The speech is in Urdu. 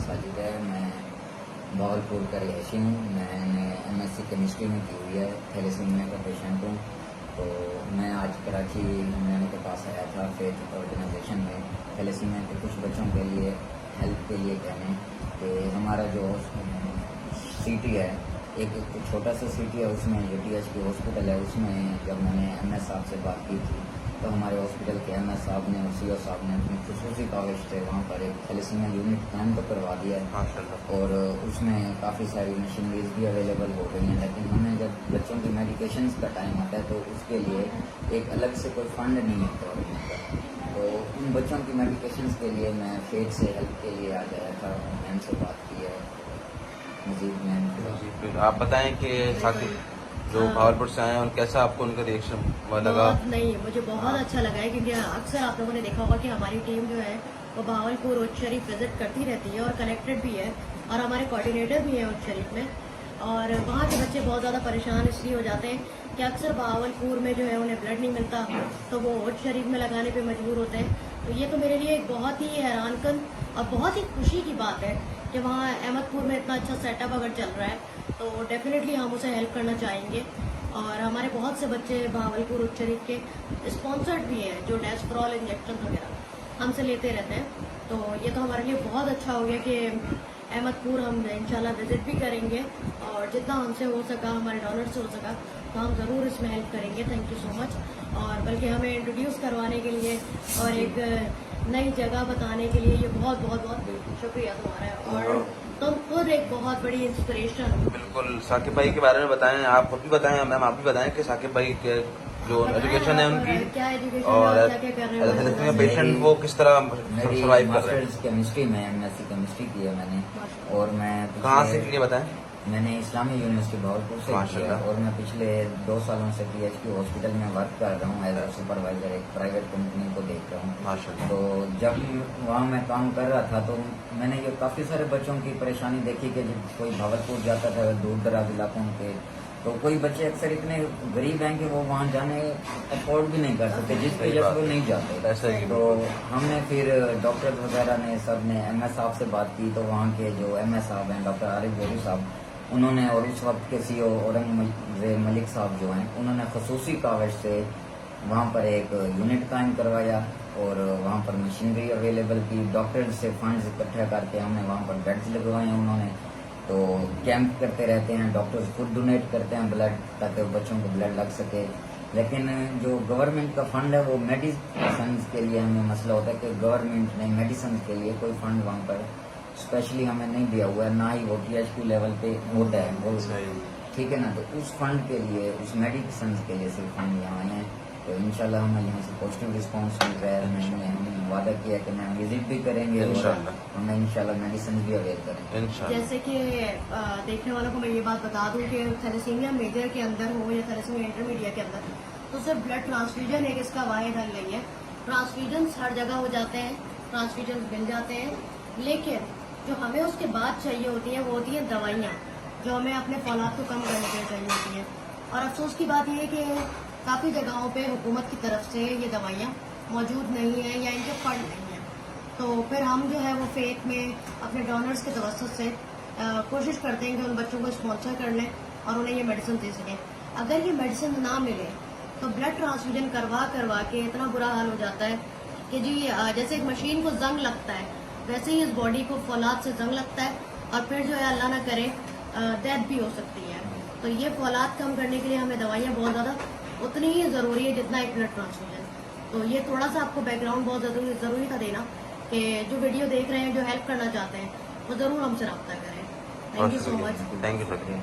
ساجد ہے. میں بہاولپور کا رہائشی ہوں. میں نے MSc کیمسٹری میں کی ہوئی ہے. تھیلیسیمیا کا پیشنٹ ہوں. تو میں آج کراچی ہمدانی کے پاس آیا تھا فیتھ آرگنائزیشن میں تھیلیسیمیا کے کچھ بچوں کے لیے ہیلپ کے لیے کہنے کہ ہمارا جو سٹی ہے ایک چھوٹا سا سٹی ہے, اس میں UTH کی ہاسپٹل ہے. اس میں جب میں نے MS صاحب سے بات کی تھی تو ہمارے ہاسپٹل کے MS صاحب نے اور CO صاحب نے اپنی خصوصی کاوش سے وہاں پر ایک تھیلیسیمیا یونٹ قائم تو کروا دیا ہے اور اس میں کافی ساری مشینریز بھی اویلیبل ہو گئی ہیں. لیکن ہمیں جب بچوں کی میڈیکیشنز کا ٹائم آتا ہے تو اس کے لیے ایک الگ سے کوئی فنڈ نہیں ہوتا گورنمنٹ کا. تو ان بچوں کی میڈیکیشنز کے لیے میں فیتھ سے ہیلپ کے لیے آ گیا تھا. میم سے بات کی ہے. مزید میم آپ بتائیں کہ ثاقب جو بھاولپور سے آئے ہیں اور کیسا آپ کو ان کا ریئیکشن لگا؟ نہیں, مجھے بہت اچھا لگا ہے کیونکہ اکثر آپ لوگوں نے دیکھا ہوگا کہ ہماری ٹیم جو ہے وہ بہاولپور اچ شریف وزٹ کرتی رہتی ہے اور کنیکٹڈ بھی ہے اور ہمارے کوآرڈینیٹر بھی ہیں اچ شریف میں. اور وہاں کے بچے بہت زیادہ پریشان اس لیے ہو جاتے ہیں کہ اکثر بہاولپور میں جو ہے انہیں بلڈ نہیں ملتا تو وہ اچ شریف میں لگانے پہ مجبور ہوتے ہیں. تو یہ تو میرے لیے ایک بہت ہی حیران کن اور بہت ہی خوشی کی بات ہے کہ وہاں احمد پور میں اتنا اچھا سیٹ اپ اگر چل رہا ہے تو ڈیفینیٹلی ہم اسے ہیلپ کرنا چاہیں گے. اور ہمارے بہت سے بچے بہاولپور اچ شریف کے اسپانسرڈ بھی ہیں جو ڈیسپرول انجیکشن وغیرہ ہم سے لیتے رہتے ہیں. تو یہ تو ہمارے لیے بہت اچھا ہو گیا کہ احمد پور ہم انشاءاللہ وزٹ بھی کریں گے اور جتنا ہم سے ہو سکا ہمارے ڈونر سے ہو سکا تو ہم ضرور اس میں ہیلپ کریں گے. تھینک یو سو مچ. اور بلکہ ہمیں انٹروڈیوس کروانے کے لیے اور ایک نئی جگہ بتانے کے لیے یہ بہت بہت بہت شکریہ تمہارا. اور تم خود ایک بہت بڑی انسپریشن ہو. بالکل. ثاقب بھائی کے بارے میں بتائیں, آپ خود بھی بتائیں, میم آپ بھی بتائیں کہ ثاقب بھائی کے جو ایجوکیشن ہے ان کی کیا ایجوکیشن اور کیا کر رہے ہیں پیشنٹ وہ کس طرح میری سروائیو کر رہے ہیں. ماسٹرز کیمسٹری میں MSc کیمسٹری کی ہے میں نے. اور میں کہاں سے کیے بتائیں؟ میں نے اسلامی یونیورسٹی بہاولپور سے کیا اور میں پچھلے 2 سالوں سے PHP ہاسپٹل میں ورک کر رہا ہوں ایز اے سپروائزر. ایک پرائیویٹ کمپنی کو دیکھ رہا ہوں. تو جب وہاں میں کام کر رہا تھا تو میں نے یہ کافی سارے بچوں کی پریشانی دیکھی کہ جب کوئی بہاولپور جاتا تھا دور دراز علاقوں کے تو کوئی بچے اکثر اتنے غریب ہیں کہ وہ وہاں جانے افورڈ بھی نہیں کر سکتے جس کی وجہ سے وہ نہیں جاتے. تو ہم نے پھر ڈاکٹر وغیرہ نے سب نے MS صاحب سے بات کی تو وہاں کے جو MS صاحب ہیں ڈاکٹر عارف گورو صاحب انہوں نے اور اس وقت کے CO اورنگزیب ملک صاحب جو ہیں انہوں نے خصوصی کاوش سے وہاں پر ایک یونٹ قائم کروایا اور وہاں پر مشینری اویلیبل کی. ڈاکٹر سے فنڈز اکٹھا کر کے ہم نے وہاں پر بیڈز لگوائے ہیں. انہوں نے تو کیمپ کرتے رہتے ہیں. ڈاکٹرز خود ڈونیٹ کرتے ہیں بلڈ تاکہ بچوں کو بلڈ لگ سکے. لیکن جو گورنمنٹ کا فنڈ ہے وہ میڈیسنز کے لیے ہمیں مسئلہ ہوتا ہے کہ گورنمنٹ نے میڈیسنز کے لیے کوئی فنڈ وہاں پر اسپیشلی ہمیں نہیں دیا ہوا ہے, نہ ہی وہ THP لیول پہ ہوتا ہے وہ. ٹھیک ہے نا. تو اس فنڈ کے لیے اس میڈیسنز کے لیے صرف فنڈ یہاں آئے ہیں. تو انشاءاللہ ہمیں یہاں سے پازیٹیو رسپانس مل رہا ہے. ہم نے وعدہ کیا کہ میں وزٹ بھی کریں گے اور ہمیں انشاءاللہ میڈیسن بھی اویل کریں گے. جیسے کہ دیکھنے والوں کو میں یہ بات بتا دوں کہ تھیلیسیمیا میجر کے اندر ہو یا تھیلیسیمیا انٹرمیڈیٹ کے اندر تو صرف بلڈ ٹرانسفیوژن ایک اس کا واحد حل نہیں ہے. ٹرانسفیوژنس ہر جگہ ہو جاتے ہیں, ٹرانسفیوژنس مل جاتے ہیں, لیکن جو ہمیں اس کے بعد چاہیے ہوتی ہیں وہ ہوتی ہیں دوائیاں جو ہمیں اپنے فولاد کو کم کرنے کے لیے چاہیے ہوتی ہیں. اور افسوس کی بات یہ ہے کہ کافی جگہوں پہ حکومت کی طرف سے یہ دوائیاں موجود نہیں ہیں یا ان کے فنڈ نہیں ہیں. تو پھر ہم جو ہے وہ فیتھ میں اپنے ڈونرز کے توسط سے کوشش کرتے ہیں کہ ان بچوں کو اسپانسر کر لیں اور انہیں یہ میڈیسن دے سکیں. اگر یہ میڈیسن نہ ملے تو بلڈ ٹرانسفیوژن کروا کے اتنا برا حال ہو جاتا ہے کہ جی جیسے ایک مشین کو زنگ لگتا ہے ویسے ہی اس باڈی کو فولاد سے زنگ لگتا ہے اور پھر جو ہے اللہ نہ کرے ڈیتھ بھی ہو سکتی ہے. تو یہ فولاد کم کرنے کے لیے ہمیں دوائیاں بہت زیادہ اتنی ہی ضروری ہے جتنا ایک بلڈ ٹرانسفیوژن. تو یہ تھوڑا سا آپ کو بیک گراؤنڈ بہت ضروری تھا دینا کہ جو ویڈیو دیکھ رہے ہیں جو ہیلپ کرنا چاہتے ہیں وہ ضرور ہم سے رابطہ کریں. Thank you so much. Thank you.